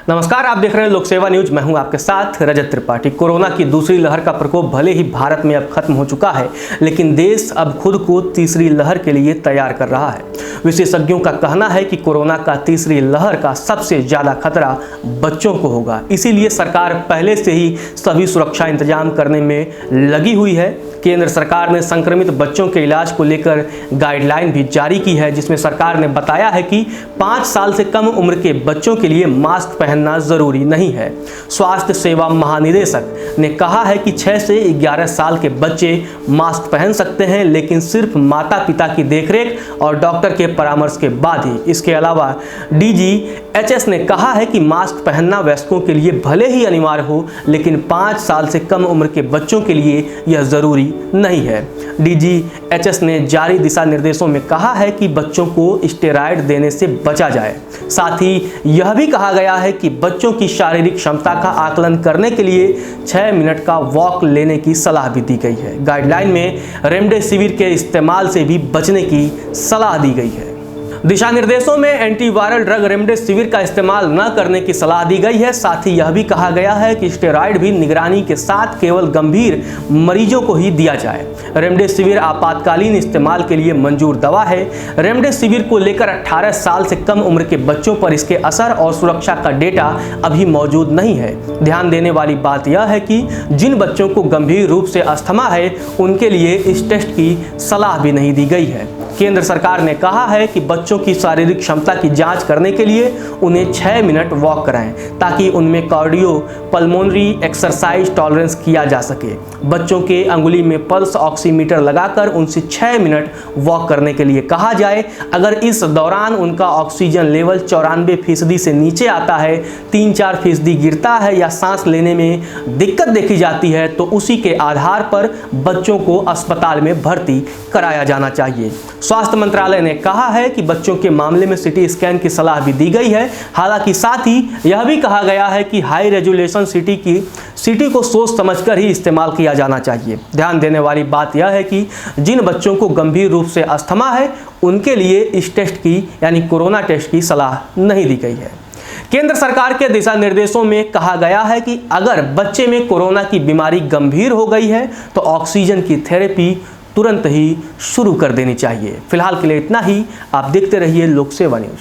नमस्कार, आप देख रहे हैं लोक सेवा न्यूज। मैं हूं आपके साथ रजत त्रिपाठी। कोरोना की दूसरी लहर का प्रकोप भले ही भारत में अब खत्म हो चुका है, लेकिन देश अब खुद को तीसरी लहर के लिए तैयार कर रहा है। विशेषज्ञों का कहना है कि कोरोना का तीसरी लहर का सबसे ज्यादा खतरा बच्चों को होगा। इसीलिए सरकार पहले से ही सभी सुरक्षा इंतजाम करने में लगी हुई है। केंद्र सरकार ने संक्रमित बच्चों के इलाज को लेकर गाइडलाइन भी जारी की है, जिसमें सरकार ने बताया है कि 5 साल से कम उम्र के बच्चों के लिए मास्क पहनना जरूरी नहीं है। स्वास्थ्य सेवा महानिदेशक ने कहा है कि 6 से 11 साल के बच्चे मास्क पहन सकते हैं, लेकिन सिर्फ माता पिता की देखरेख और डॉक्टर के परामर्श के बाद ही। इसके अलावा DGHS ने कहा है कि मास्क पहनना वयस्कों के लिए भले ही अनिवार्य हो, लेकिन 5 साल से कम उम्र के बच्चों के लिए यह जरूरी नहीं है। DGHS ने जारी दिशा निर्देशों में कहा है कि बच्चों को स्टेरॉयड देने से बचा जाए। साथ ही यह भी कहा गया है कि बच्चों की शारीरिक क्षमता का आकलन करने के लिए 6 मिनट का वॉक लेने की सलाह भी दी गई है। गाइडलाइन में रेमडेसिविर के इस्तेमाल से भी बचने की सलाह दी गई है। दिशा निर्देशों में एंटीवायरल ड्रग रेमडेसिविर का इस्तेमाल न करने की सलाह दी गई है। साथ ही यह भी कहा गया है कि स्टेरॉयड भी निगरानी के साथ केवल गंभीर मरीजों को ही दिया जाए। रेमडेसिविर आपातकालीन इस्तेमाल के लिए मंजूर दवा है। रेमडेसिविर को लेकर 18 साल से कम उम्र के बच्चों पर इसके असर और सुरक्षा का डेटा अभी मौजूद नहीं है। ध्यान देने वाली बात यह है कि जिन बच्चों को गंभीर रूप से अस्थमा है, उनके लिए इस टेस्ट की सलाह भी नहीं दी गई है। केंद्र सरकार ने कहा है कि बच्चों की शारीरिक क्षमता की जांच करने के लिए उन्हें 6 मिनट वॉक कराएं, ताकि उनमें कार्डियो पल्मोनरी एक्सरसाइज टॉलरेंस किया जा सके। बच्चों के अंगुली में पल्स ऑक्सीमीटर लगाकर उनसे 6 मिनट वॉक करने के लिए कहा जाए। अगर इस दौरान उनका ऑक्सीजन लेवल 94% से नीचे आता है, 3-4% गिरता है या सांस लेने में दिक्कत देखी जाती है, तो उसी के आधार पर बच्चों को अस्पताल में भर्ती कराया जाना चाहिए। स्वास्थ्य मंत्रालय ने कहा है कि बच्चों के मामले में CT स्कैन की सलाह भी दी गई है। हालांकि साथ ही यह भी कहा गया है कि हाई रेजोल्यूशन CT को सोच समझकर ही इस्तेमाल किया जाना चाहिए। ध्यान देने वाली बात यह है कि जिन बच्चों को गंभीर रूप से अस्थमा है, उनके लिए इस टेस्ट की यानी कोरोना टेस्ट की सलाह नहीं दी गई है। केंद्र सरकार के दिशा निर्देशों में कहा गया है कि अगर बच्चे में कोरोना की बीमारी गंभीर हो गई है, तो ऑक्सीजन की थेरेपी तुरंत ही शुरू कर देनी चाहिए। फिलहाल के लिए इतना ही। आप देखते रहिए लोक सेवा न्यूज।